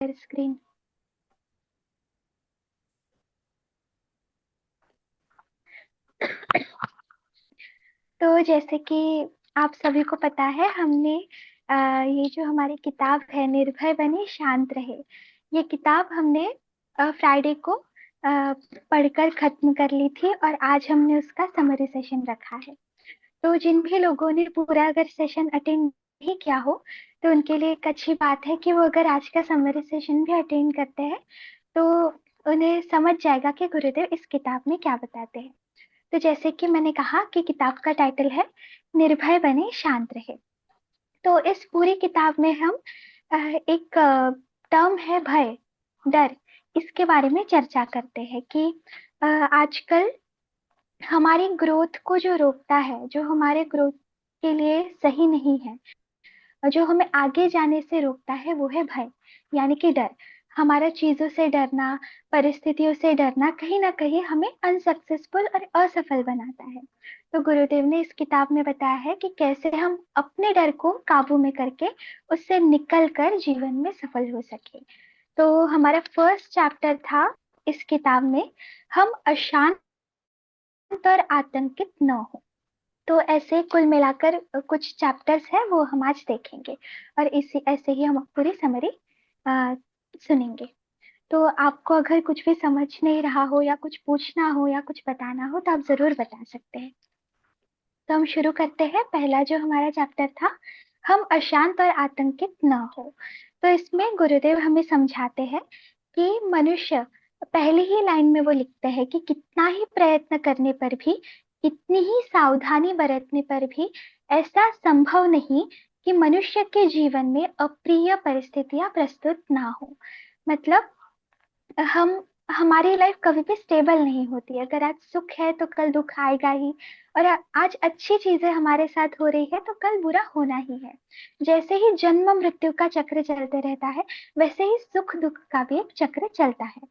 Share screen. तो जैसे कि आप सभी को पता है, हमने ये जो हमारी किताब है निर्भय बने शांत रहे, ये किताब हमने फ्राइडे को पढ़कर खत्म कर ली थी और आज हमने उसका समरी सेशन रखा है। तो जिन भी लोगों ने पूरा अगर सेशन अटेंड नहीं किया हो, तो उनके लिए एक अच्छी बात है कि वो अगर आज का समरी सेशन भी अटेंड करते हैं तो उन्हें समझ जाएगा कि गुरुदेव इस किताब में क्या बताते हैं। तो जैसे कि मैंने कहा कि किताब का टाइटल है निर्भय बने शांत रहे। तो इस पूरी किताब में हम एक टर्म है भय, डर, इसके बारे में चर्चा करते हैं कि आजकल हमारी ग्रोथ को जो रोकता है, जो हमारे ग्रोथ के लिए सही नहीं है, जो हमें आगे जाने से रोकता है, वो है भय, यानी कि डर। हमारा चीजों से डरना, परिस्थितियों से डरना कहीं ना कहीं हमें अनसक्सेसफुल और असफल बनाता है। तो गुरुदेव ने इस किताब में बताया है कि कैसे हम अपने डर को काबू में करके उससे निकल कर जीवन में सफल हो सके। तो हमारा फर्स्ट चैप्टर था इस किताब में, हम अशांत और आतंकित न हो। तो ऐसे कुल मिलाकर कुछ चैप्टर्स हैं, वो हम आज देखेंगे और इसी ऐसे ही हम पूरी समरी सुनेंगे। तो आपको अगर कुछ भी समझ नहीं रहा हो या कुछ पूछना हो या कुछ बताना हो तो आप जरूर बता सकते हैं। तो हम शुरू करते हैं। पहला जो हमारा चैप्टर था, हम अशांत और आतंकित न हो। तो इसमें गुरुदेव हमें समझाते हैं कि मनुष्य, पहली ही लाइन में वो लिखते हैं कि कितना ही प्रयत्न करने पर भी, कितनी ही सावधानी बरतने पर भी ऐसा संभव नहीं कि मनुष्य के जीवन में अप्रिय परिस्थितियां प्रस्तुत ना हो। मतलब हम हमारी लाइफ कभी भी स्टेबल नहीं होती है। अगर आज सुख है तो कल दुख आएगा ही, और आज अच्छी चीजें हमारे साथ हो रही है तो कल बुरा होना ही है। जैसे ही जन्म मृत्यु का चक्र चलते रहता है, वैसे ही सुख दुख का भी एक चक्र चलता है।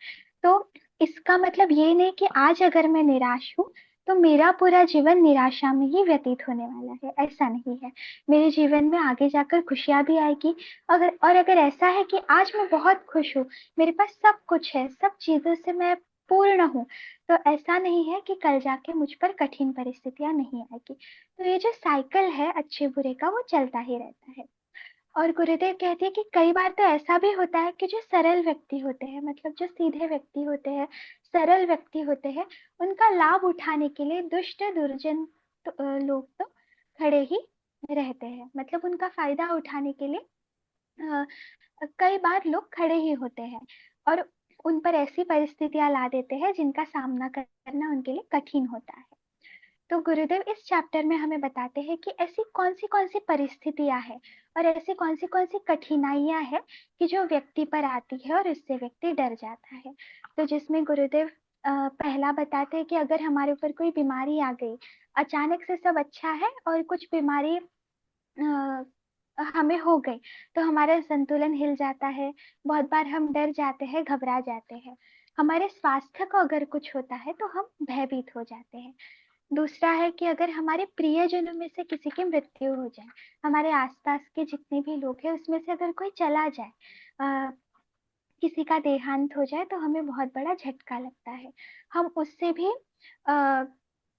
तो इसका मतलब ये नहीं कि आज अगर मैं निराश हूँ तो मेरा पूरा जीवन निराशा में ही व्यतीत होने वाला है, ऐसा नहीं है। मेरे जीवन में आगे जाकर खुशियां भी आएगी। अगर ऐसा है कि आज मैं बहुत खुश हूँ, मेरे पास सब कुछ है, सब चीजों से मैं पूर्ण हूँ, तो ऐसा नहीं है कि कल जाके मुझ पर कठिन परिस्थितियां नहीं आएगी। तो ये जो साइकिल है अच्छे बुरे का, वो चलता ही रहता है। और गुरुदेव कहते हैं कि कई बार तो ऐसा भी होता है कि जो सरल व्यक्ति होते हैं, मतलब जो सीधे व्यक्ति होते हैं, सरल व्यक्ति होते हैं, उनका लाभ उठाने के लिए दुष्ट दुर्जन लोग तो खड़े ही रहते हैं। मतलब उनका फायदा उठाने के लिए अ, कई बार लोग खड़े ही होते हैं और उन पर ऐसी परिस्थितियां ला देते हैं जिनका सामना करना उनके लिए कठिन होता है। तो गुरुदेव इस चैप्टर में हमें बताते हैं कि ऐसी कौन सी परिस्थितियां हैं और ऐसी कौन सी कठिनाइयां हैं कि जो व्यक्ति पर आती है और इससे व्यक्ति डर जाता है। तो जिसमें गुरुदेव पहला बताते हैं कि अगर हमारे ऊपर कोई बीमारी आ गई, अचानक से सब अच्छा है और कुछ बीमारी हमें हो गई, तो हमारा संतुलन हिल जाता है। बहुत बार हम डर जाते हैं, घबरा जाते हैं। हमारे स्वास्थ्य को अगर कुछ होता है तो हम भयभीत हो जाते हैं। दूसरा है कि अगर हमारे प्रियजनों में से किसी की मृत्यु हो जाए, हमारे आसपास के जितने भी लोग हैं उसमें से अगर कोई चला जाए, अ, किसी का देहांत हो जाए, तो हमें बहुत बड़ा झटका लगता है। हम उससे भी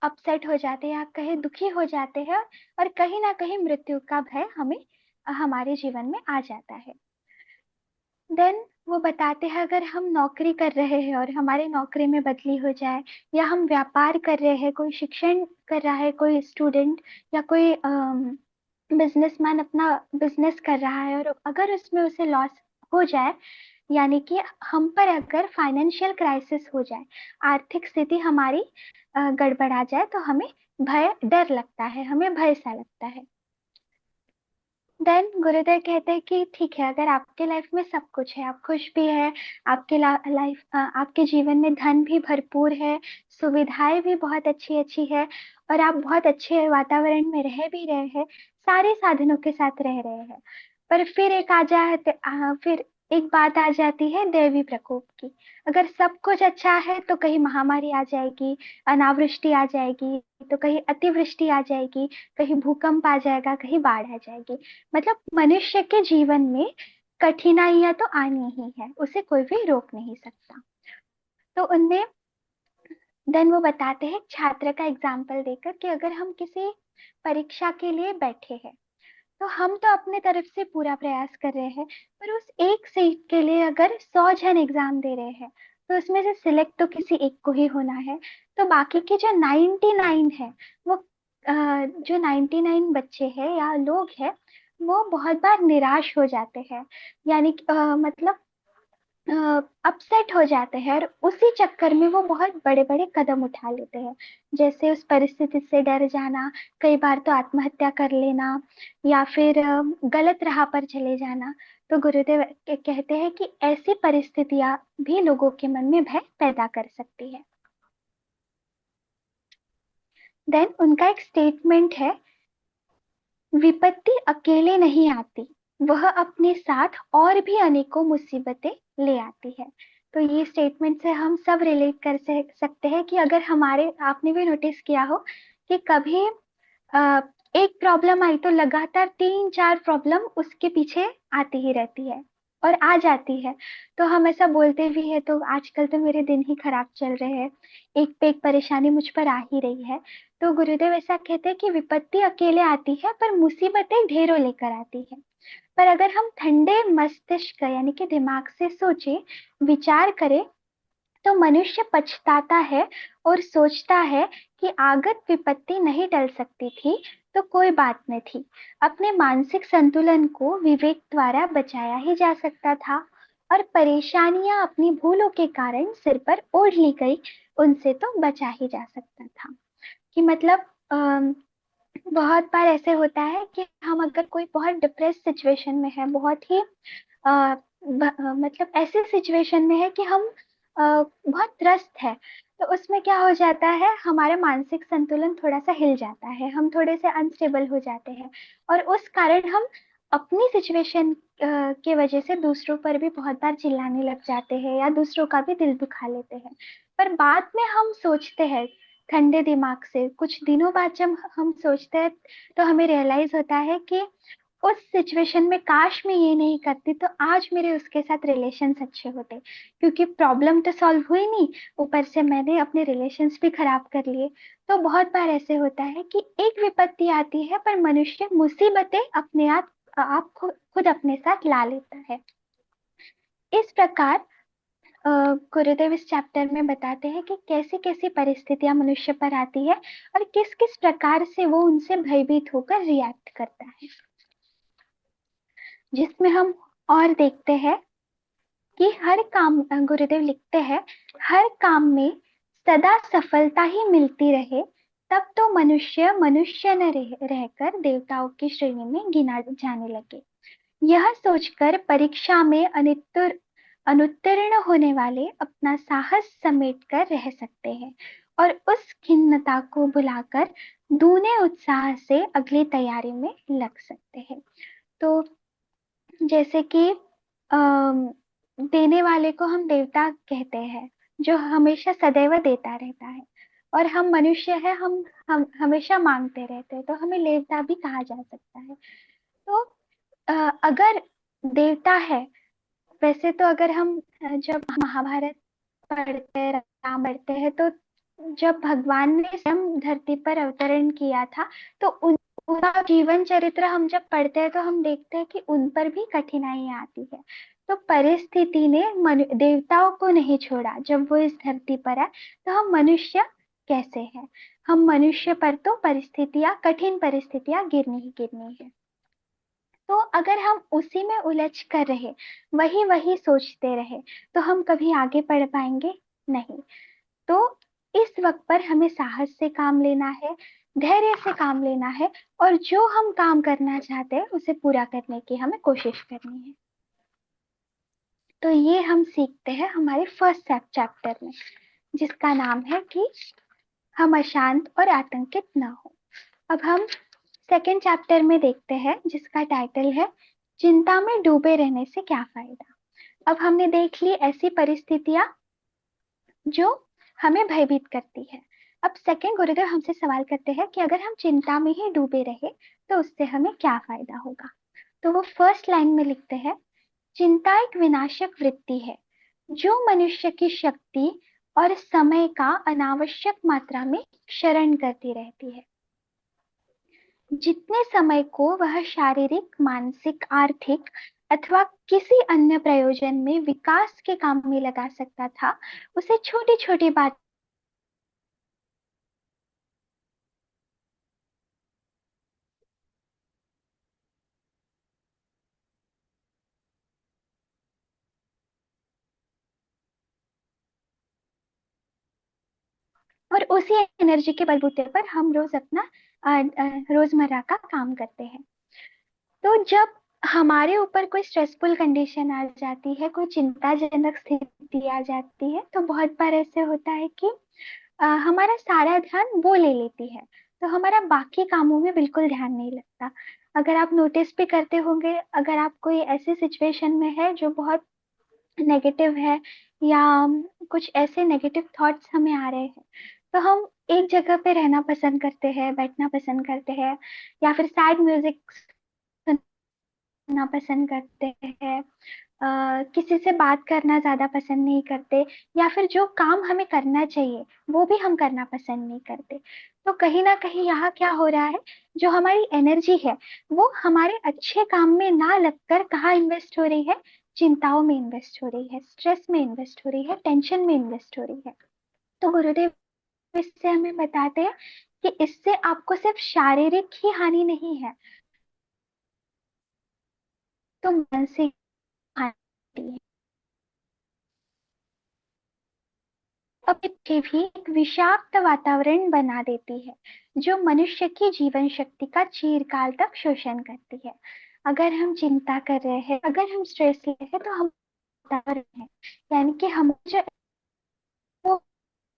अपसेट हो जाते हैं या कहीं दुखी हो जाते हैं, और कहीं ना कहीं मृत्यु का भय हमें हमारे जीवन में आ जाता है। देन वो बताते हैं अगर हम नौकरी कर रहे हैं और हमारे नौकरी में बदली हो जाए, या हम व्यापार कर रहे हैं, कोई शिक्षण कर रहा है, कोई स्टूडेंट या कोई बिजनेसमैन अपना बिजनेस कर रहा है और अगर उसमें उसे लॉस हो जाए, यानी कि हम पर अगर फाइनेंशियल क्राइसिस हो जाए, आर्थिक स्थिति हमारी गड़बड़ा जाए, तो हमें भय डर लगता है, हमें भय सा लगता है। देन गुरुदेव कहते हैं कि ठीक है, अगर आपके लाइफ में सब कुछ है, आप खुश भी है, आपके लाइफ आपके जीवन में धन भी भरपूर है, सुविधाएं भी बहुत अच्छी अच्छी है, और आप बहुत अच्छे वातावरण में रह भी रहे हैं, सारे साधनों के साथ रह रहे हैं, पर फिर फिर एक बात आ जाती है दैवी प्रकोप की। अगर सब कुछ अच्छा है तो कहीं महामारी आ जाएगी, अनावृष्टि आ जाएगी, तो कहीं अतिवृष्टि आ जाएगी, कहीं भूकंप आ जाएगा, कहीं बाढ़ आ जाएगी। मतलब मनुष्य के जीवन में कठिनाइयां तो आनी ही है, उसे कोई भी रोक नहीं सकता। तो उनमें देन वो बताते हैं छात्र का एग्जाम्पल देकर कि अगर हम किसी परीक्षा के लिए बैठे हैं, तो हम तो अपने तरफ से पूरा प्रयास कर रहे हैं, पर उस एक सीट के लिए अगर 100 जन एग्जाम दे रहे हैं, तो उसमें से सिलेक्ट तो किसी एक को ही होना है। तो बाकी के जो 99 है, वो जो 99 बच्चे हैं या लोग हैं, वो बहुत बार निराश हो जाते हैं, यानी मतलब अपसेट हो जाते हैं, और उसी चक्कर में वो बहुत बड़े बड़े कदम उठा लेते हैं, जैसे उस परिस्थिति से डर जाना, कई बार तो आत्महत्या कर लेना, या फिर गलत राह पर चले जाना। तो गुरुदेव कहते हैं कि ऐसी परिस्थितियां भी लोगों के मन में भय पैदा कर सकती है। देन उनका एक स्टेटमेंट है, विपत्ति अकेले नहीं आती, वह अपने साथ और भी अनेकों मुसीबतें ले आती है। तो ये स्टेटमेंट से हम सब रिलेट कर सकते हैं कि अगर हमारे, आपने भी नोटिस किया हो कि कभी अ, एक प्रॉब्लम आई तो लगातार 3-4 प्रॉब्लम उसके पीछे आती ही रहती है और आ जाती है। तो हम ऐसा बोलते भी है, तो आजकल तो मेरे दिन ही खराब चल रहे हैं, एक पे एक परेशानी मुझ पर आ ही रही है। तो गुरुदेव ऐसा कहते हैं कि विपत्ति अकेले आती है पर मुसीबतें ढेरों लेकर आती है। पर अगर हम ठंडे मस्तिष्क यानी कि दिमाग से सोचे, विचार करें, तो मनुष्य पछताता है और सोचता है कि आगत विपत्ति नहीं टल सकती थी तो कोई बात न थी, अपने मानसिक संतुलन को विवेक द्वारा बचाया ही जा सकता था, और परेशानियां अपनी भूलों के कारण सिर पर ओढ़ ली गई, उनसे तो बचा ही जा सकता था। कि मतलब बहुत बार ऐसे होता है कि हम अगर कोई बहुत डिप्रेस सिचुएशन में है, बहुत ही मतलब ऐसे सिचुएशन में है कि हम बहुत त्रस्त है, तो उसमें क्या हो जाता है, हमारा मानसिक संतुलन थोड़ा सा हिल जाता है, हम थोड़े से अनस्टेबल हो जाते हैं, और उस कारण हम अपनी सिचुएशन के वजह से दूसरों पर भी बहुत बार चिल्लाने लग जाते हैं या दूसरों का भी दिल दुखा लेते हैं। पर बाद में हम सोचते हैं ठंडे दिमाग से, कुछ दिनों बाद जब हम सोचते हैं, तो हमें रियलाइज होता है कि उस सिचुएशन में काश मैं ये नहीं करती तो आज मेरे उसके साथ रिलेशंस अच्छे होते, क्योंकि प्रॉब्लम तो सॉल्व हुई नहीं, ऊपर से मैंने अपने रिलेशंस भी खराब कर लिए। तो बहुत बार ऐसे होता है कि एक विपत्ति आती है पर मनुष्य मुसीबतें अपने आप खुद अपने साथ ला लेता है। इस प्रकार गुरुदेव इस चैप्टर में बताते हैं कि कैसी कैसी परिस्थितियां मनुष्य पर आती है और किस किस प्रकार से वो उनसे भयभीत होकर रिएक्ट करता है, जिसमें हम और देखते हैं कि हर काम, गुरुदेव लिखते हैं, हर काम में सदा सफलता ही मिलती रहे, तब तो मनुष्य मनुष्य न रहकर देवताओं की श्रेणी में गिना जाने लगे। यह सोचकर परीक्षा में अनुत्तीर्ण होने वाले अपना साहस समेट कर रह सकते हैं और उस खिन्नता को भुलाकर दूने उत्साह से अगली तैयारी में लग सकते हैं। तो जैसे कि देने वाले को हम देवता कहते हैं, जो हमेशा सदैव देता रहता है, और हम मनुष्य है, हम हमेशा मांगते रहते हैं, तो हमें देवता भी कहा जा सकता है। तो अगर देवता है, वैसे तो अगर हम जब महाभारत पढ़ते हैं, रामायण पढ़ते हैं, तो जब भगवान ने स्वयं धरती पर अवतरण किया था, तो उनका जीवन चरित्र हम जब पढ़ते हैं तो हम देखते हैं कि उन पर भी कठिनाइयां आती है। तो परिस्थिति ने देवताओं को नहीं छोड़ा, जब वो इस धरती पर आए, तो हम मनुष्य कैसे हैं, हम मनुष्य पर तो परिस्थितियां, कठिन परिस्थितियां गिरनी ही गिरनी है। तो अगर हम उसी में उलझ कर रहे, वही वही सोचते रहे, तो हम कभी आगे बढ़ पाएंगे नहीं। तो इस वक्त पर हमें साहस से काम लेना है, धैर्य से काम लेना है, और जो हम काम करना चाहते हैं उसे पूरा करने की हमें कोशिश करनी है। तो ये हम सीखते हैं हमारे फर्स्ट चैप्टर में, जिसका नाम है कि हम अशांत और आतंकित न हो। अब हम सेकेंड चैप्टर में देखते हैं, जिसका टाइटल है चिंता में डूबे रहने से क्या फायदा। अब हमने देख ली ऐसी परिस्थितियां जो हमें भयभीत करती है। अब सेकेंड गुरुदेव हमसे सवाल करते हैं कि अगर हम चिंता में ही डूबे रहे तो उससे हमें क्या फायदा होगा। तो वो फर्स्ट लाइन में लिखते हैं, चिंता एक विनाशक वृत्ति है जो मनुष्य की शक्ति और समय का अनावश्यक मात्रा में क्षरण करती रहती है। जितने समय को वह शारीरिक, मानसिक, आर्थिक अथवा किसी अन्य प्रयोजन में विकास के काम में लगा सकता था, उसे छोटी छोटी बात और उसी एनर्जी के बलबूते पर हम रोज अपना रोजमर्रा का काम करते हैं। तो जब हमारे ऊपर कोई स्ट्रेसफुल कंडीशन आ जाती है, कोई चिंताजनक स्थिति आ जाती है, तो बहुत बार ऐसे होता है कि हमारा सारा ध्यान वो ले लेती है, तो हमारा बाकी कामों में बिल्कुल ध्यान नहीं लगता। अगर आप नोटिस भी करते होंगे, अगर आप कोई ऐसी सिचुएशन में है जो बहुत नेगेटिव है, या कुछ ऐसे नेगेटिव थॉट्स हमें आ रहे हैं, तो हम एक जगह पे रहना पसंद करते हैं, बैठना पसंद करते हैं, या फिर सैड म्यूजिक सुनना पसंद करते हैं, किसी से बात करना ज्यादा पसंद नहीं करते, या फिर जो काम हमें करना चाहिए वो भी हम करना पसंद नहीं करते। तो कहीं ना कहीं यहाँ क्या हो रहा है, जो हमारी एनर्जी है वो हमारे अच्छे काम में ना लगकर कहाँ इन्वेस्ट हो रही है, चिंताओं में इन्वेस्ट हो रही है, स्ट्रेस में इन्वेस्ट हो रही है, टेंशन में इन्वेस्ट हो रही है। तो गुरुदेव इससे हमें बताते हैं कि इससे आपको सिर्फ शारीरिक ही हानि नहीं है, तो मानसिक हानि है। अब ये भी एक विषाक्त वातावरण बना देती है जो मनुष्य की जीवन शक्ति का चिरकाल तक शोषण करती है। अगर हम चिंता कर रहे हैं, अगर हम स्ट्रेस ले रहे हैं, तो हम वातावरण है, यानी कि हम जो वो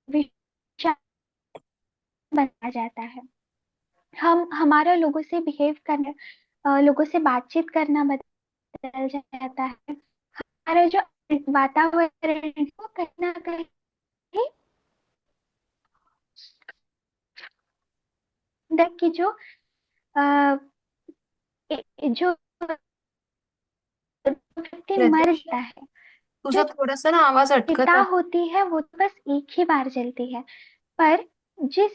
विषाक्त बना जाता है। हम हमारा लोगों से बिहेव करना, लोगों से बातचीत करना बदल जाता है। हमारा जो वातावरण है वो कहीं ना कहीं अंदर की जो अ, जो व्यक्ति मर प्रतीक्षा, जाता है, तुझा जो थोडासा ना आवाज चिता अटकत आहे. होती है वो तो बस एक ही बार जलती है। पर जिस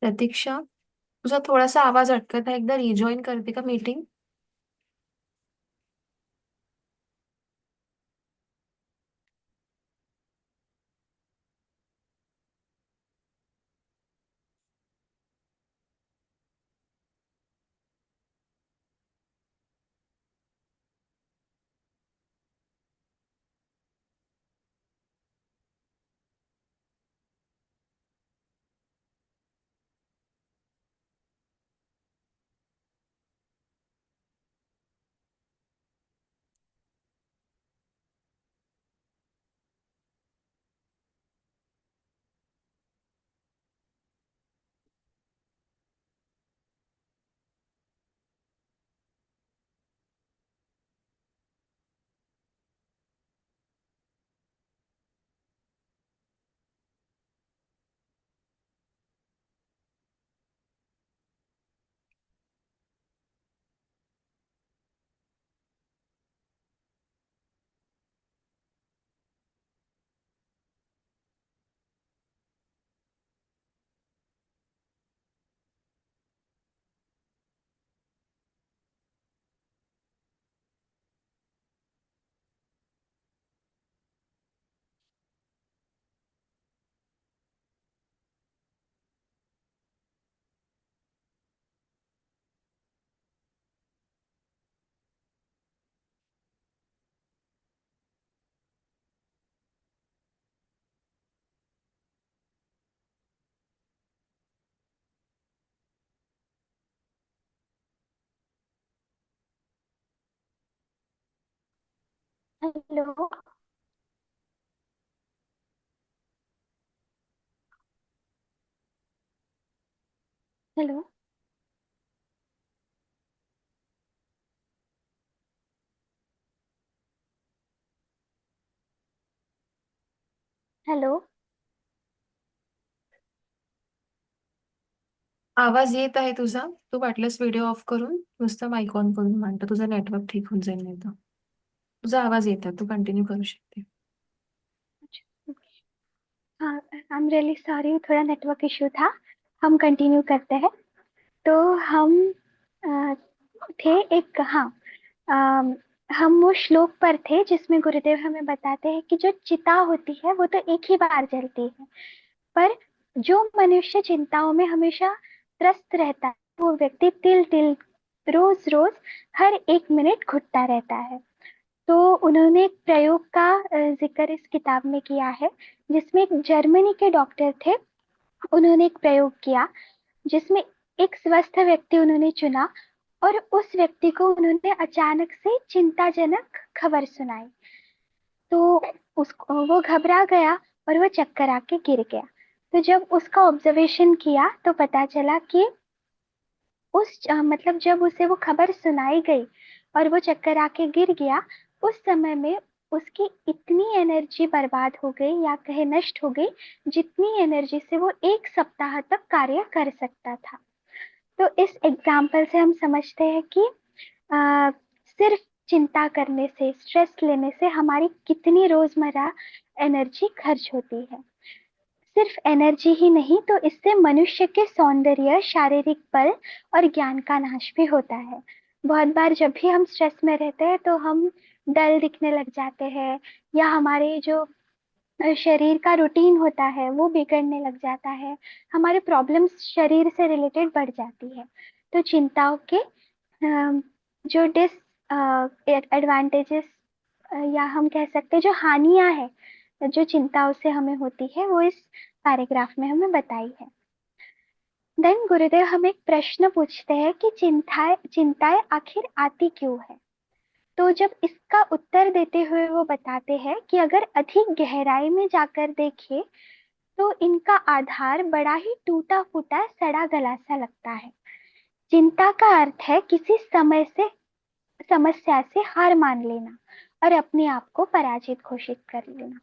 प्रतीक्षा, तुझा थोडासा आवाज अटकत आहे. एकदा रिजॉईन करते का मीटिंग? Hello, hello, hello. आवाज येत आहे तुझा. तू वाटलंस व्हिडिओ ऑफ करून नुसतं माईक ऑन करून मांड, तुझं नेटवर्क ठीक होऊन जाईल नाही तर. तुझा आवाज येतात, तू कंटिन्यू करू शकते. हाँ, आई एम रियली सॉरी, थोड़ा नेटवर्क इशू था। हम कंटिन्यू करते हैं। तो हम अ, थे एक, हाँ, अम, हम वो श्लोक पर थे जिसमें गुरुदेव हमें बताते हैं कि जो चिता होती है वो तो एक ही बार जलती है, पर जो मनुष्य चिंताओं में हमेशा त्रस्त रहता है, वो व्यक्ति तिल तिल रोज रोज हर एक मिनट घुटता रहता है। तो उन्होंने एक प्रयोग का जिक्र इस किताब में किया है, जिसमें एक जर्मनी के डॉक्टर थे। उन्होंने एक प्रयोग किया जिसमें एक स्वस्थ व्यक्ति उन्होंने चुना, और उस व्यक्ति को उन्होंने अचानक से चिंताजनक खबर सुनाई। तो उसको वो घबरा गया और वो चक्कर आके गिर गया। तो जब उसका ऑब्जर्वेशन किया तो पता चला कि मतलब जब उसे वो खबर सुनाई गई और वो चक्कर आके गिर गया, उस समय में उसकी इतनी एनर्जी बर्बाद हो गई या कहे नष्ट हो गई, जितनी एनर्जी से वो एक सप्ताह तक कार्य कर सकता था। तो इस एग्जाम्पल से हम समझते हैं कि सिर्फ चिंता करने से, स्ट्रेस लेने से हमारी कितनी रोजमर्रा एनर्जी खर्च होती है। सिर्फ एनर्जी ही नहीं, तो इससे मनुष्य के सौंदर्य, शारीरिक बल और ज्ञान का नाश भी होता है। बहुत बार जब भी हम स्ट्रेस में रहते हैं तो हम डल दिखने लग जाते हैं, या हमारे जो शरीर का रूटीन होता है वो बिगड़ने लग जाता है, हमारे प्रॉब्लम्स शरीर से रिलेटेड बढ़ जाती है। तो चिंताओं के जो डिस एडवांटेजेस, या हम कह सकते हैं जो हानियां हैं जो चिंताओं से हमें होती है, वो इस पैराग्राफ में हमें बताई है। देन गुरुदेव हमें एक प्रश्न पूछते हैं कि चिंताएं चिंताएं आखिर आती क्यों है। तो जब इसका उत्तर देते हुए वो बताते हैं कि अगर अधिक गहराई में जाकर देखें तो इनका आधार बड़ा ही टूटा फूटा सड़ा गला सा लगता है। चिंता का अर्थ है किसी समय से समस्या से हार मान लेना और अपने आप को पराजित घोषित कर लेना।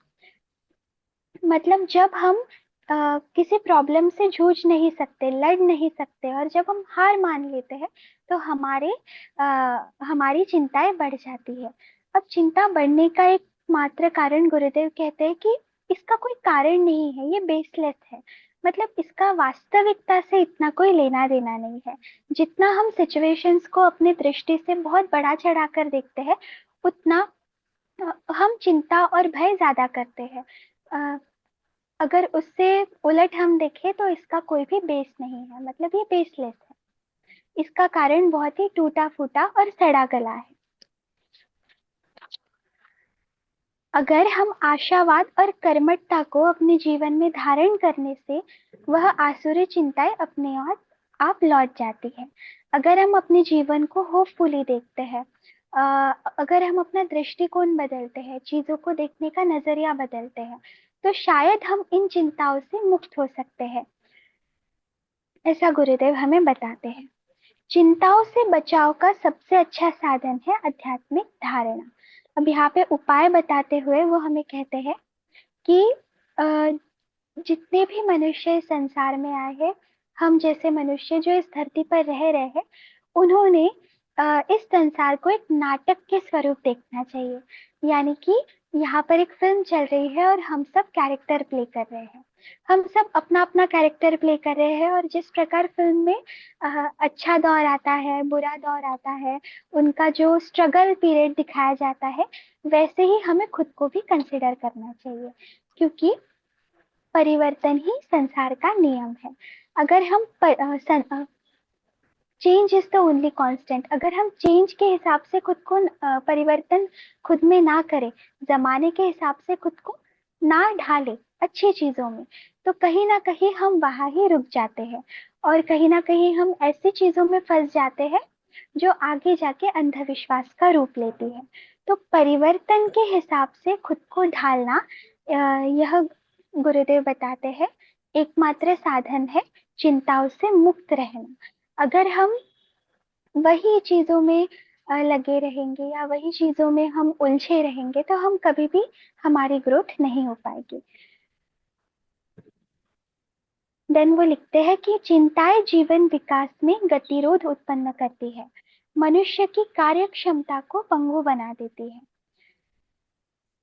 मतलब जब हम किसी प्रॉब्लम से जूझ नहीं सकते, लड़ नहीं सकते, और जब हम हार मान लेते हैं तो हमारी चिंताएं बढ़ जाती है। अब चिंता बढ़ने का एक मात्र कारण गुरुदेव कहते हैं कि इसका कोई कारण नहीं है, ये बेसलेस है। मतलब इसका वास्तविकता से इतना कोई लेना देना नहीं है। जितना हम सिचुएशंस को अपनी दृष्टि से बहुत बड़ा चढ़ा कर देखते हैं, उतना हम चिंता और भय ज्यादा करते हैं। अगर उससे उलट हम देखें तो इसका कोई भी बेस नहीं है, मतलब ये बेसलेस है। इसका कारण बहुत ही टूटा फूटा और सड़ा गला है। अगर हम आशावाद और कर्मठता को अपने जीवन में धारण करने से वह आसुरी चिंताएं अपने आप लौट जाती है। अगर हम अपने जीवन को होपफुली देखते हैं, अगर हम अपना दृष्टिकोण बदलते हैं, चीजों को देखने का नजरिया बदलते हैं, तो शायद हम इन चिंताओं से मुक्त हो सकते हैं। ऐसा गुरुदेव हमें बताते हैं। चिंताओं से बचाव का सबसे अच्छा साधन है आध्यात्मिक धारणा। अब यहाँ पे उपाय बताते हुए वो हमें कहते हैं कि अ, जितने भी मनुष्य इस संसार में आए हैं, हम जैसे मनुष्य जो इस धरती पर रह रहे हैं, उन्होंने इस संसार को एक नाटक के स्वरूप देखना चाहिए। यानी कि यहाँ पर एक फिल्म चल रही है और हम सब कैरेक्टर प्ले कर रहे हैं। हम सब अपना अपना कैरेक्टर प्ले कर रहे हैं, और जिस प्रकार फिल्म में अच्छा दौर आता है, बुरा दौर आता है, उनका जो स्ट्रगल पीरियड दिखाया जाता है, वैसे ही हमें खुद को भी कंसिडर करना चाहिए। क्योंकि परिवर्तन ही संसार का नियम है। अगर हम change is the only constant, अगर हम चेंज के हिसाब से खुद को परिवर्तन खुद में ना करें, जमाने के हिसाब से खुद को ना ढाले अच्छी चीजों में, तो कहीं ना कहीं हम वहां ही रुक जाते हैं, और कहीं ना कहीं हम ऐसी चीजों में फंस जाते हैं जो आगे जाके अंधविश्वास का रूप लेती है। तो परिवर्तन के हिसाब से खुद को ढालना, यह गुरुदेव बताते हैं, एकमात्र साधन है चिंताओं से मुक्त रहना। अगर हम वही चीजों में लगे रहेंगे, या वही चीजों में हम उलझे रहेंगे, तो हम कभी भी, हमारी ग्रोथ नहीं हो पाएगी। देन वो लिखते हैं कि चिंताएं जीवन विकास में गतिरोध उत्पन्न करती है, मनुष्य की कार्य क्षमता को पंगु बना देती है।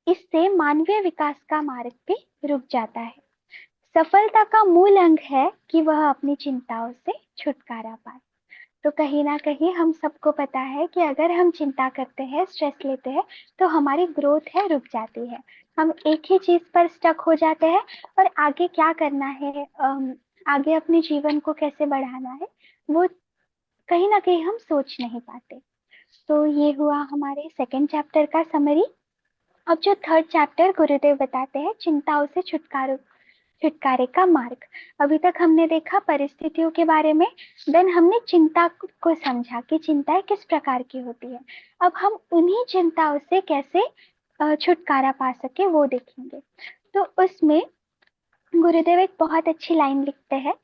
इससे मानवीय विकास का मार्ग भी रुक जाता है। सफलता का मूल अंग है कि वह अपनी चिंताओं से छुटकारा पाए। तो कहीं ना कहीं हम सबको पता है कि अगर हम चिंता करते हैं, स्ट्रेस लेते हैं, तो हमारी ग्रोथ है रुक जाती है। हम एक ही चीज पर स्टक हो जाते हैं और आगे क्या करना है, आगे अपने जीवन को कैसे बढ़ाना है, वो कहीं ना कहीं हम सोच नहीं पाते। तो ये हुआ हमारे सेकेंड चैप्टर का समरी। अब जो थर्ड चैप्टर गुरुदेव बताते हैं चिंताओं से छुटकारे का मार्ग। अभी तक हमने देखा परिस्थितियों के बारे में, देन हमने चिंता को समझा कि चिंताएं किस प्रकार की होती है। अब हम उन्हीं चिंताओं से कैसे छुटकारा पा सके वो देखेंगे। तो उसमें गुरुदेव एक बहुत अच्छी लाइन लिखते हैं,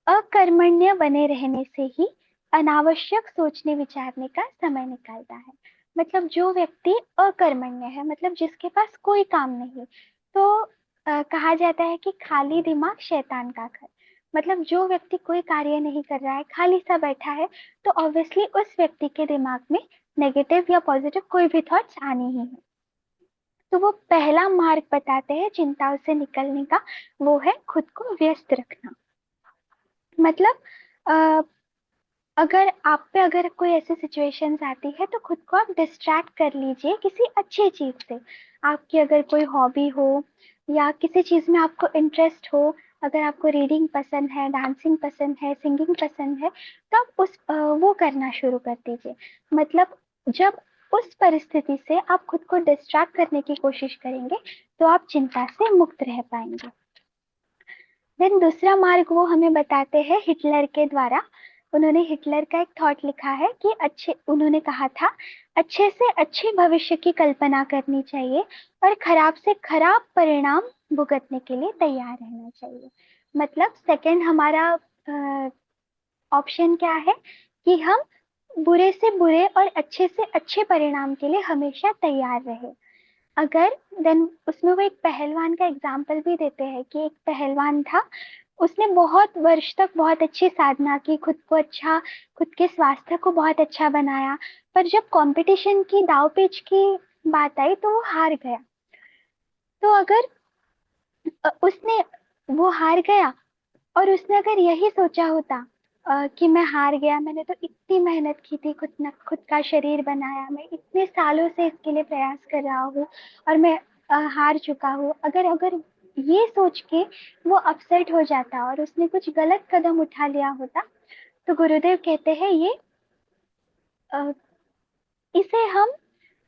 अकर्मण्य बने रहने से ही अनावश्यक सोचने विचारने का समय निकलता है। मतलब जो व्यक्ति अकर्मण्य है, मतलब जिसके पास कोई काम नहीं, तो कहा जाता है कि खाली दिमाग शैतान का घर। मतलब जो व्यक्ति कोई कार्य नहीं कर रहा है, खाली सा बैठा है, तो ऑब्वियसली उस व्यक्ति के दिमाग में नेगेटिव या पॉजिटिव कोई भी थॉट्स आने ही है। तो वो पहला मार्ग बताते हैं चिंताओं से निकलने का, वो है खुद को व्यस्त रखना। मतलब अ, अगर आप पे अगर कोई ऐसी सिचुएशंस आती है, तो खुद को आप डिस्ट्रैक्ट कर लीजिए किसी अच्छी चीज से। आपकी अगर कोई हॉबी हो या किसी चीज में आपको इंटरेस्ट हो, अगर आपको रीडिंग पसंद है, डांसिंग पसंद है, सिंगिंग पसंद है, तो आप वो करना शुरू कर दीजिए। मतलब जब उस परिस्थिति से आप खुद को डिस्ट्रैक्ट करने की कोशिश करेंगे, तो आप चिंता से मुक्त रह पाएंगे। देन दूसरा मार्ग वो हमें बताते हैं हिटलर के द्वारा। उन्होंने हिटलर का एक थॉट लिखा है कि अच्छे, उन्होंने कहा था, अच्छे से अच्छे भविष्य की कल्पना करनी चाहिए और खराब से खराब परिणाम भुगतने के लिए तैयार रहना चाहिए। मतलब सेकंड हमारा ऑप्शन क्या है कि हम बुरे से बुरे और अच्छे से अच्छे परिणाम के लिए हमेशा तैयार रहे। अगर देन उसमें वो एक पहलवान का एग्जाम्पल भी देते हैं कि एक पहलवान था, उसने बहुत वर्ष तक बहुत अच्छी साधना की, खुद को अच्छा, खुद के स्वास्थ्य को बहुत अच्छा बनाया, पर जब कंपटीशन की दाव पेच की बात आई तो वो हार गया। तो अगर उसने, वो हार गया, और उसने अगर यही सोचा होता कि मैं हार गया, मैंने तो इतनी मेहनत की थी, खुद का शरीर बनाया, मैं इतने सालों से इसके लिए प्रयास कर रहा हूँ और मैं हार चुका हूँ, अगर अगर ये सोच के वो अपसेट हो जाता और उसने कुछ गलत कदम उठा लिया होता, तो गुरुदेव कहते हैं ये अ, इसे हम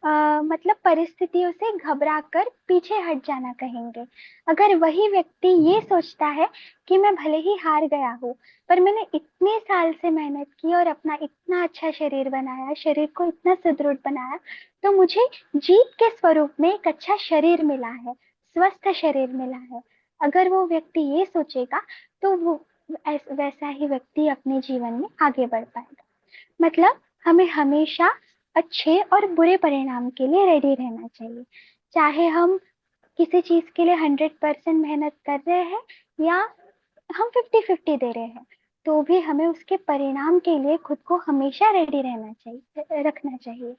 मतलब परिस्थितियों से घबरा कर पीछे हट जाना कहेंगे। अगर वही व्यक्ति ये सोचता है कि मैं भले ही हार गया हूँ, पर मैंने इतने साल से मेहनत की और अपना इतना अच्छा शरीर बनाया, शरीर को इतना सुदृढ़ बनाया, तो मुझे जीत के स्वरूप में एक अच्छा शरीर मिला है, स्वस्थ शरीर मिला है। अगर वो व्यक्ति ये सोचेगा, तो वो वैसा ही व्यक्ति अपने जीवन में आगे बढ़ पाएगा। मतलब हमें हमेशा अच्छे और बुरे परिणाम के लिए रेडी रहना चाहिए। चाहे हम किसी चीज के लिए 100% मेहनत कर रहे हैं या हम 50-50 दे रहे हैं, तो भी हमें उसके परिणाम के लिए खुद को हमेशा रेडी रहना चाहिए, रखना चाहिए।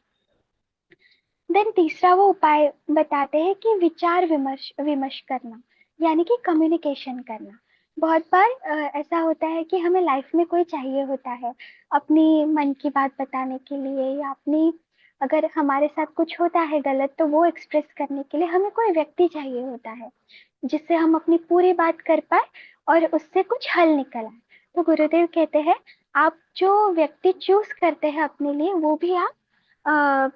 देन तीसरा वो उपाय बताते हैं कि विचार विमर्श विमर्श करना, यानी कि कम्युनिकेशन करना। बहुत बार ऐसा होता है कि हमें लाइफ में कोई चाहिए होता है अपनी मन की बात बताने के लिए, या अपनी, अगर हमारे साथ कुछ होता है गलत, तो वो एक्सप्रेस करने के लिए हमें कोई व्यक्ति चाहिए होता है जिससे हम अपनी पूरी बात कर पाए और उससे कुछ हल निकल आए। तो गुरुदेव कहते हैं, आप जो व्यक्ति चूज करते हैं अपने लिए, वो भी आप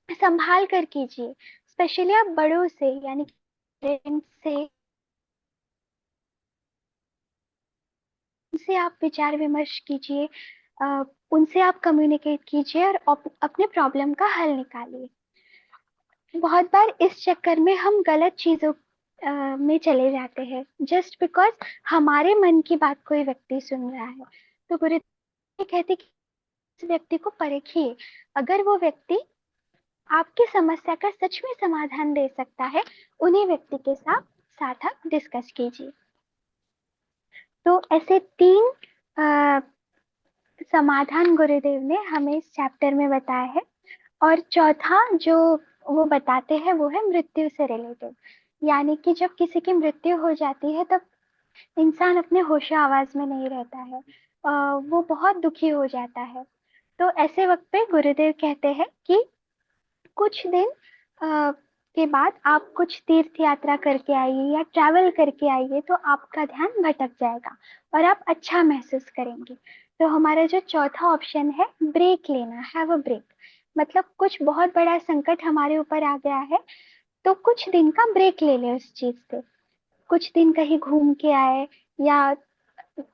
संभाल कर कीजिए। स्पेशली आप बड़ों से, यानी पेरेंट्स से, उनसे आप विचार विमर्श कीजिए, उनसे आप कम्युनिकेट कीजिए और अपने प्रॉब्लम का हल निकालिए। बहुत बार इस चक्कर में हम गलत चीजों में चले जाते हैं, जस्ट बिकॉज हमारे मन की बात कोई व्यक्ति सुन रहा है। तो गुरुदेव कहते कि इस व्यक्ति को परखिए, अगर वो व्यक्ति आपकी समस्या का सच में समाधान दे सकता है, उन्हीं व्यक्ति के साथ साथ आप डिस्कस कीजिए। तो ऐसे तीन अ, समाधान गुरुदेव ने हमें इस चैप्टर में बताया है। और चौथा जो वो बताते हैं वो है मृत्यु से रिलेटेड। यानी कि जब किसी की मृत्यु हो जाती है तब इंसान अपने होशो आवाज में नहीं रहता है। वो बहुत दुखी हो जाता है। तो ऐसे वक्त पे गुरुदेव कहते हैं कि कुछ दिन के बाद आप कुछ तीर्थ यात्रा करके आइए या ट्रैवल करके आइए तो आपका ध्यान भटक जाएगा और आप अच्छा महसूस करेंगे। तो हमारा जो चौथा ऑप्शन है ब्रेक लेना, हैव अ ब्रेक। मतलब कुछ बहुत बड़ा संकट हमारे ऊपर आ गया है तो कुछ दिन का ब्रेक ले ले उस चीज से। कुछ दिन कहीं घूम के आए या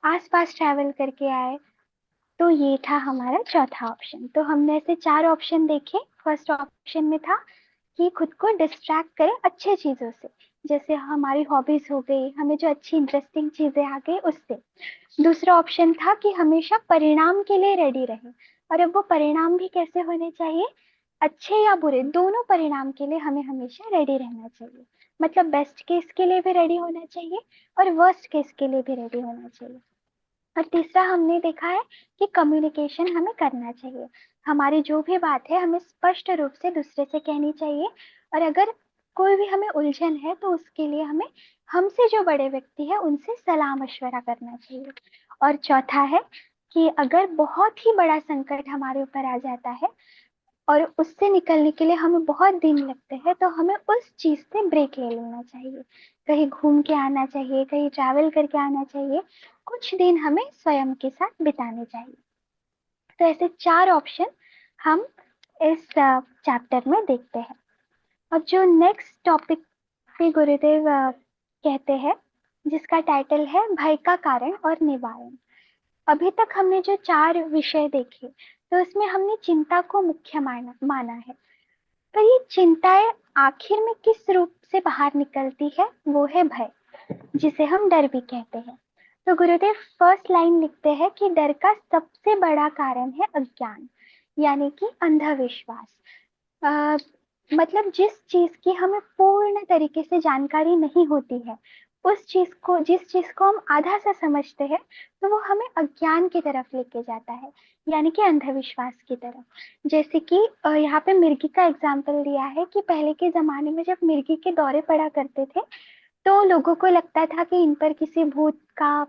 आसपास ट्रैवल करके आए। तो ये था हमारा चौथा ऑप्शन। तो हमने ऐसे चार ऑप्शन देखे। फर्स्ट ऑप्शन में था कि खुद को डिस्ट्रैक्ट करें अच्छे चीजों से, जैसे हमारी हॉबीज हो गई, हमें जो अच्छी इंटरेस्टिंग चीजें आ गई उससे। दूसरा ऑप्शन था कि हमेशा परिणाम के लिए रेडी रहे। और अब वो परिणाम भी कैसे होने चाहिए, अच्छे या बुरे दोनों परिणाम के लिए हमें हमेशा रेडी रहना चाहिए। मतलब बेस्ट केस के लिए भी रेडी होना चाहिए और वर्स्ट केस के लिए भी रेडी होना चाहिए। और तीसरा हमने देखा है कि कम्युनिकेशन हमें करना चाहिए। हमारी जो भी बात है हमें स्पष्ट रूप से दूसरे से कहनी चाहिए। और अगर कोई भी हमें उलझन है तो उसके लिए हमें हमसे जो बड़े व्यक्ति है उनसे सलाह मशवरा करना चाहिए। और चौथा है कि अगर बहुत ही बड़ा संकट हमारे ऊपर आ जाता है और उससे निकलने के लिए हमें बहुत दिन लगते हैं तो हमें उस चीज से ब्रेक ले लेना चाहिए। कहीं घूम के आना चाहिए, कहीं ट्रैवल करके आना चाहिए, कुछ दिन हमें स्वयं के साथ बिताने चाहिए। तो ऐसे चार ऑप्शन हम इस चैप्टर में देखते हैं। अब जो नेक्स्ट टॉपिक पे गुरुदेव कहते हैं, जिसका टाइटल है भय का कारण और निवारण। अभी तक हमने जो चार विषय देखे तो उसमें हमने चिंता को मुख्य माना है। पर ये चिंताएं आखिर में किस रूप से बाहर निकलती है, वो है भय, जिसे हम डर भी कहते हैं। तो गुरुदेव फर्स्ट लाइन लिखते हैं कि डर का सबसे बड़ा कारण है अज्ञान, यानी कि अंधविश्वास। अ, मतलब जिस चीज की हमें पूर्ण तरीके से जानकारी नहीं होती है, उस चीज को, जिस चीज को हम आधा सा समझते हैं, तो वो हमें अज्ञान की तरफ लेके जाता है, यानी कि अंधविश्वास की तरफ। जैसे कि यहाँ पे मिर्गी का एग्जाम्पल दिया है कि पहले के जमाने में जब मिर्गी के दौरे पड़ा करते थे तो लोगों को लगता था कि इन पर किसी भूत का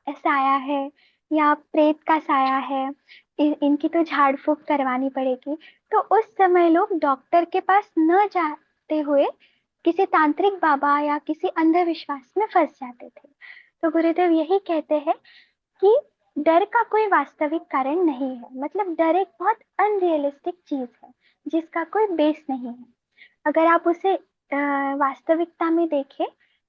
साया है या प्रेत का साया है, इनकी तो झाड़ फूक करवानी पड़ेगी। तो उस समय लोग डॉक्टर के पास न जाते हुए किसी तांत्रिक बाबा या किसी अंधविश्वास में फंस जाते थे। तो गुरुदेव यही कहते हैं कि डर का कोई वास्तविक कारण नहीं है। मतलब डर एक बहुत अनरियलिस्टिक चीज है जिसका कोई बेस नहीं है। अगर आप उसे वास्तविकता में देखें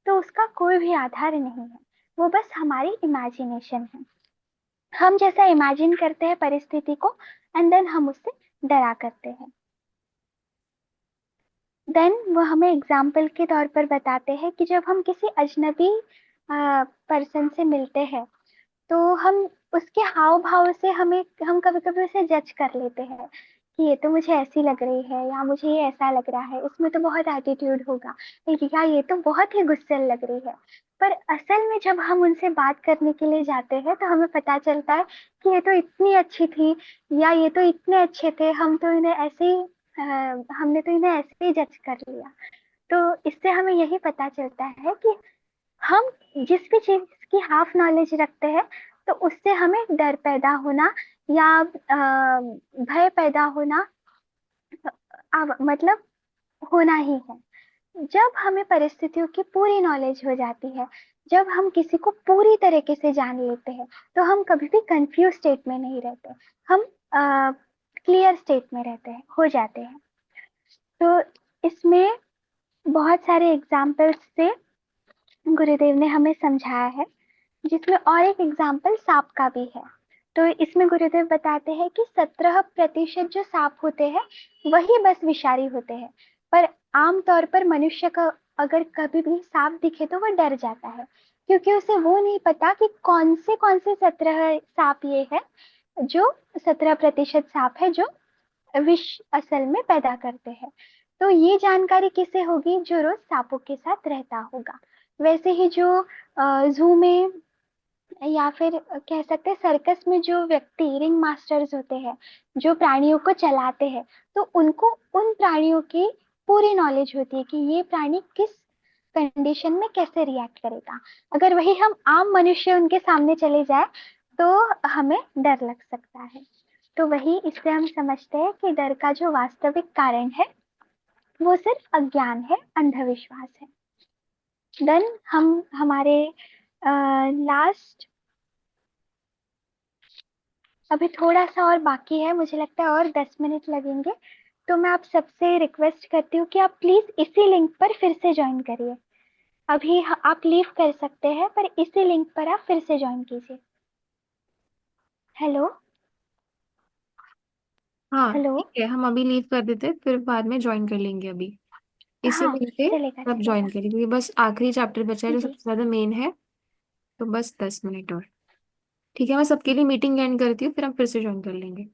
तो उसका कोई भी आधार नहीं है। वो बस हमारी इमेजिनेशन है। हम जैसा इमेजिन करते हैं परिस्थिति को एंड देन हम उससे डरा करते हैं। देन वो हमें एग्जाम्पल के तौर पर बताते हैं कि जब हम किसी अजनबी पर्सन से मिलते हैं तो हम उसके हाव भाव से हम कभी कभी उसे जज कर लेते हैं कि ये तो मुझे ऐसी लग रही है या मुझे ये ऐसा लग रहा है, इसमें तो बहुत एटीट्यूड होगा, या ये तो बहुत ही गुस्सैल लग रही है। पर असल में जब हम उनसे बात करने के लिए जाते हैं तो हमें पता चलता है कि ये तो इतनी अच्छी थी या ये तो इतने अच्छे थे, हम तो इन्हें ऐसे ही हमने तो इन्हें ऐसे ही जज कर लिया। तो इससे हमें यही पता चलता है कि हम जिस भी चीज की हाफ नॉलेज रखते हैं तो उससे हमें डर पैदा होना या भय पैदा होना मतलब होना ही है। जब हमें परिस्थितियों की पूरी नॉलेज हो जाती है, जब हम किसी को पूरी तरीके से जान लेते हैं तो हम कभी भी कंफ्यूज स्टेट में नहीं रहते। हम क्लियर स्टेट में रहते हैं, हो जाते हैं। तो इसमें बहुत सारे एग्जाम्पल्स से गुरुदेव ने हमें समझाया है, जिसमें और एक एग्जाम्पल सांप का भी है। तो इसमें गुरुदेव बताते हैं कि 17% जो सांप होते हैं वही बस विषारी होते हैं। पर आमतौर पर मनुष्य का अगर कभी भी सांप दिखे तो वह डर जाता है, क्योंकि उसे वो नहीं पता कि कौन से 17 सांप ये है जो 17% सांप है जो विष असल में पैदा करते हैं। तो ये जानकारी किसे होगी, जो रोज सांपों के साथ रहता होगा। वैसे ही जो जू में या फिर कह सकते हैं सर्कस में जो व्यक्ति रिंग मास्टर्स होते हैं, जो प्राणियों को चलाते हैं, तो उनको उन प्राणियों की पूरी नॉलेज होती है कि ये प्राणी किस कंडीशन में कैसे रिएक्ट करेगा। अगर वही हम आम मनुष्य उनके सामने चले जाए तो हमें डर लग सकता है। तो वही इससे हम समझते हैं कि डर का जो वास्तविक कारण है वो सिर्फ अज्ञान है, अंधविश्वास है। देन हम हमारे लास्ट, अभी थोड़ा सा और बाकी है, मुझे लगता है और 10 मिनट लगेंगे। तो मैं आप सबसे रिक्वेस्ट करती हूँ कि आप प्लीज इसी लिंक पर फिर से ज्वाइन करिए। अभी आप लीव कर सकते हैं पर इसी लिंक पर आप फिर से ज्वाइन कीजिए। हेलो। हाँ हेलो। ठीक है, हम अभी लीव कर देते, फिर बाद में ज्वाइन कर लेंगे अभी। इसी हाँ, लिंक पे चलेगा सब ज्वाइन चलेगा। करेंगे, क्योंकि बस आखिरी चैप्टर बचा है जो जी। सबसे ज्यादा मेन है। तो बस 10 मिनट और। ठीक है, मैं सबके लिए मीटिंग एंड करती हूँ, फिर हम फिर से ज्वाइन कर लेंगे।